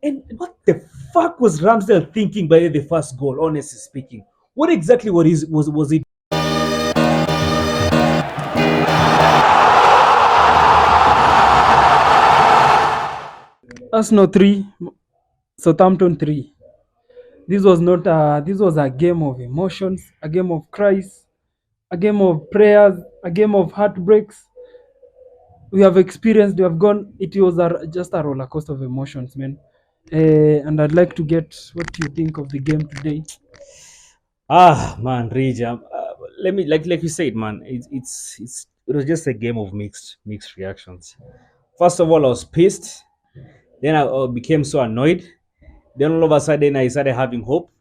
And what the fuck was Ramsdale thinking by the first goal, honestly speaking? What exactly was he? Arsenal 3, Southampton 3. This was not this was a game of emotions, a game of cries, a game of prayers, a game of heartbreaks. We have experienced, we have gone. It was just a roller coaster of emotions, man. And I'd like to get what you think of the game today. Man, Rage. Let me like you said, man. It was just a game of mixed reactions. First of all, I was pissed. Then I became so annoyed. Then all of a sudden, I started having hope,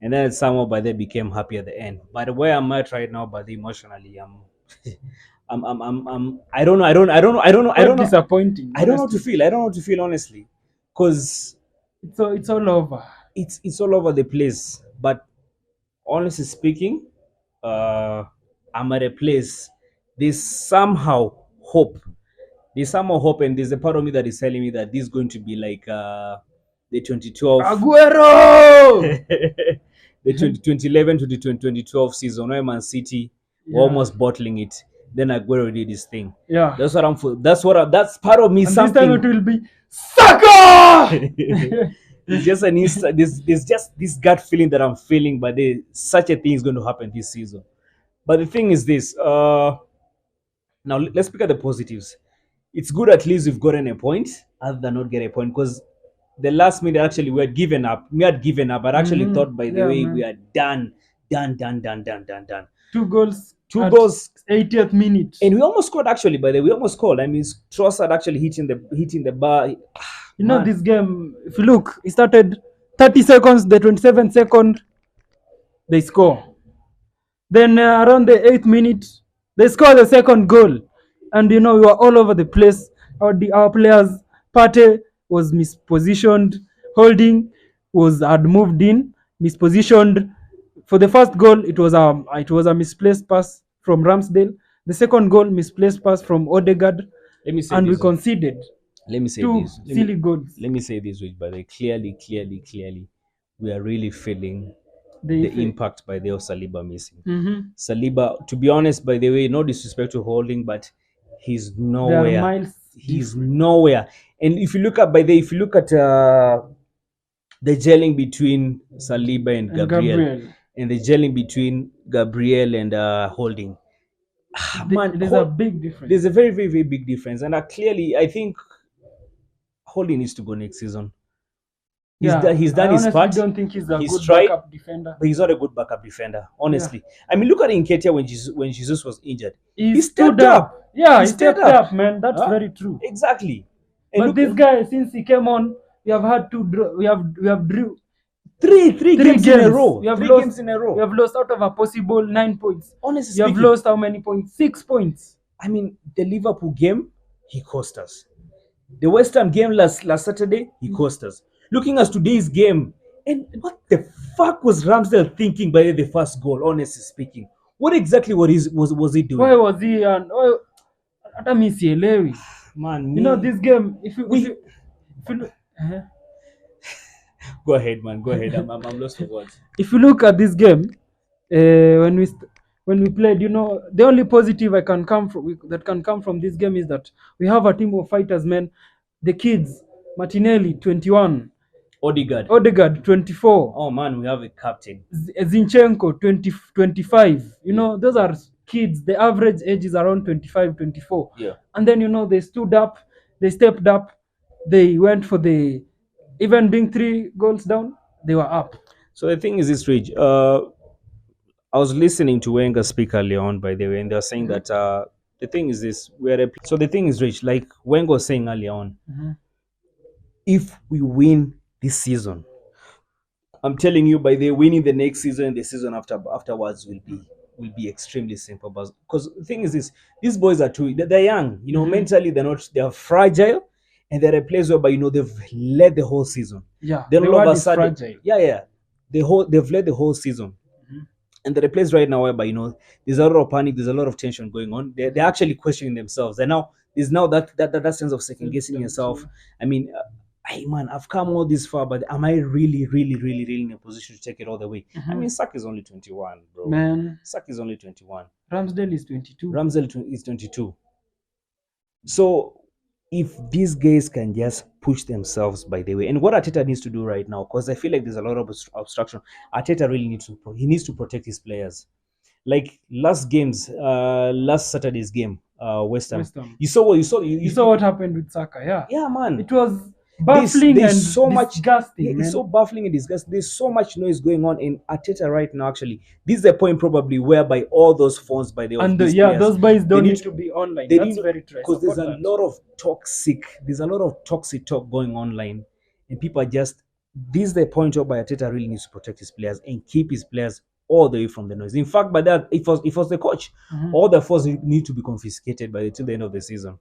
and then somehow by then became happy at the end. By the way, I'm at right now, but emotionally, I don't know. Quite disappointing. I don't know what to Honestly, feel. I don't know what to feel honestly, because it's all over. it's all over the place. But honestly speaking, I'm at a place. There's somehow hope. There's somehow hope, and there's a part of me that is telling me that this is going to be like the 2012, Aguero! the 2011 to the 2012 season where Man City were almost bottling it. Then Aguero did his thing. Yeah. That's what I'm for. That's part of me. And something. this time it will be Saka! It's just an instant. There's just this gut feeling that I'm feeling, but such a thing is going to happen this season. But the thing is this. Now let's look at the positives. It's good at least we've gotten a point, other than not get a point, because the last minute actually we had given up. We had given up, but actually thought by the way, man, we are done. Two goals. Two goals, 80th minute. And we almost scored actually. By the way, we almost scored. I mean, Trossard actually hitting the bar. You know, this game, if you look, it started 30 seconds, the 27th second, they score. Then around the 8th minute, they score the second goal. And you know, we were all over the place. Our players, Partey was mispositioned, Holding had moved in, mispositioned. For the first goal, it was a misplaced pass from Ramsdale. The second goal, misplaced pass from Odegaard. And we conceded. Let me say two this. silly goals. Let me say this, but clearly, we are really feeling the impact by the Saliba missing. Saliba, to be honest, by the way, no disrespect to Holding, but he's nowhere. He's nowhere. And if you look at the gelling between Saliba and Gabriel, and the gelling between Gabriel and Holding, there's a big difference. There's a very, very, very big difference, and clearly, I think Holding needs to go next season. He's done his part. I don't think he's a good backup defender. But he's not a good backup defender, honestly. Yeah. I mean, look at Nketiah when Jesus was injured. He stepped up. Yeah, he stepped up, man. That's very true. Exactly. And but this guy, since he came on, we have had to draw. We have drew three games in a row. We have lost out of a possible 9 points. Honestly speaking, have lost how many points? 6 points. I mean, the Liverpool game, he cost us. The West Ham game last Saturday, he cost us. Looking at today's game, and what the fuck was Ramsdale thinking by the first goal, honestly speaking? What exactly was he doing? Why was he Man, you know this game, if you look, Go ahead, man. Go ahead. I'm lost for words. If you look at this game, when we played, you know, the only positive that can come from this game is that we have a team of fighters, man. The kids, Martinelli, 21. Odegaard, 24. Oh man, we have a captain. Zinchenko, 25. You know, those are kids. The average age is around 25, 24. Yeah. And then, you know, they stood up, they stepped up, they went for even being 3 goals down, they were up. So the thing is this, Rich. I was listening to Wenger speak earlier on, by the way, and they're saying that the thing is this. So the thing is, Rich, like Wenger was saying earlier on, if we win this season, I'm telling you, by the winning the next season, the season afterwards will be extremely simple. Because the thing is this, these boys are they're young, you know, mentally they're fragile, and they're a place whereby, you know, they've led the whole season. Yeah, then all of a sudden, they've led the whole season. And they're a place right now whereby, you know, there's a lot of panic, there's a lot of tension going on. They're actually questioning themselves. And now there's that sense of second guessing yourself. I mean, hey man, I've come all this far, but am I really, really, really, really in a position to take it all the way? I mean, Saka is only 21, bro. Man, Saka is only 21. Ramsdale is 22. Ramsdale is 22. So if these guys can just push themselves, by the way, and what Arteta needs to do right now, because I feel like there's a lot of obstruction. Arteta really needs to protect his players. Like last Saturday's game, West Ham. West Ham. You saw what You saw what happened with Saka, yeah. Yeah, man. It was baffling there's and so much disgusting. yeah, man. it's so baffling and disgusting. There's so much noise going on in Arteta right now. Actually, this is the point probably whereby all those phones by the and these yeah, players, those boys don't they need to be online. they That's need- very true. because there's a lot of toxic talk going online, and people are just. This is the point whereby Arteta really needs to protect his players and keep his players all the way from the noise. In fact, by that, if it was the coach, all the phones need to be confiscated till the end of the season.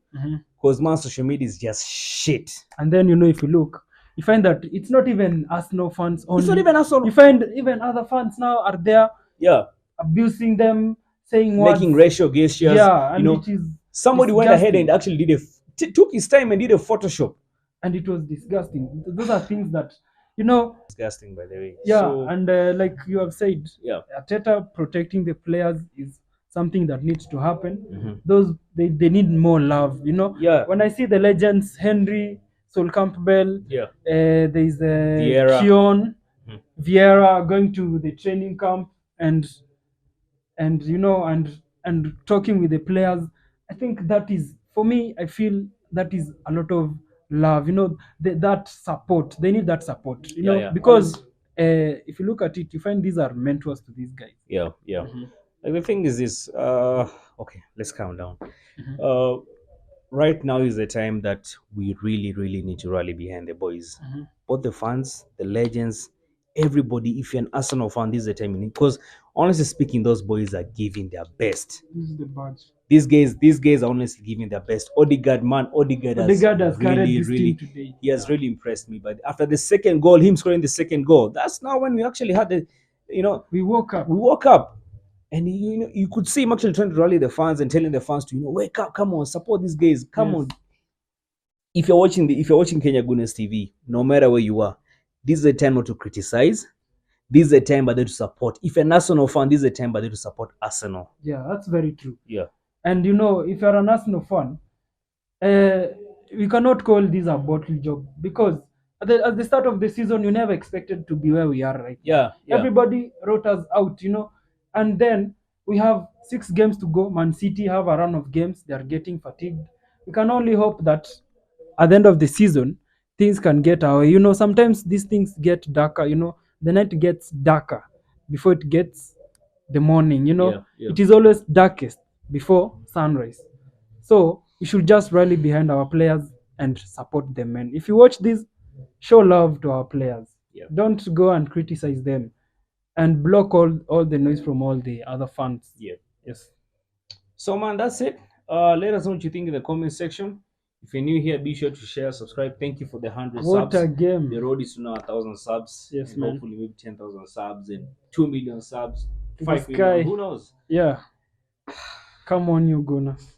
Because man, social media is just shit. And then if you look, you find that it's not even Arsenal fans only. It's not even Arsenal. You find even other fans now are there, yeah, abusing them, saying words, making racial gestures. Yeah, and it is somebody went ahead and actually took his time and did a Photoshop. And it was disgusting. Those are things that disgusting, by the way. Yeah, so, and like you have said, yeah, Arteta protecting the players is something that needs to happen. Those they need more love. Yeah. When I see the legends, Henry, Sol Campbell, yeah, there's Vieira. Keon, Vieira going to the training camp and and talking with the players. I think that is, for me, I feel that is a lot of love. That support. They need that support. Yeah. Because if you look at it, you find these are mentors to these guys. Yeah. Like the thing is this. Okay, let's calm down. Right now is the time that we really, really need to rally behind the boys. Both the fans, the legends, everybody. If you're an Arsenal fan, this is the time you need. Because honestly speaking, those boys are giving their best. This is the badge. These guys are honestly giving their best. Odegaard has carried this really, team today. He has really impressed me. But after the second goal, him scoring the second goal, that's now when we actually had the, we woke up. And you could see him actually trying to rally the fans and telling the fans to wake up, come on, support these guys, come on. If you're watching Kenya Goodness TV, no matter where you are, this is a time not to criticize. This is a time by them to support. If you're an Arsenal fan, this is a time by them to support Arsenal. Yeah, that's very true. Yeah. And if you're an Arsenal fan, we cannot call this a bottle job, because at the start of the season, you never expected to be where we are right now. Yeah. Everybody wrote us out, and then we have 6 games to go. Man City have a run of games. They are getting fatigued. We can only hope that at the end of the season, things can get our way. Sometimes these things get darker. The night gets darker before it gets the morning. Yeah. It is always darkest before sunrise. So we should just rally behind our players and support them. And if you watch this, show love to our players. Yeah. Don't go and criticize them, and block all the noise from all the other fans. Yeah. Yes. So man, that's it. Let us know what you think in the comment section. If you're new here, be sure to share, subscribe. Thank you for the 100 subs. What a game. The road is to now 1,000 subs. Yes, and man. Hopefully maybe 10,000 subs and 2 million subs. To 5 the sky. million. Who knows? Yeah. Come on, you Gunners.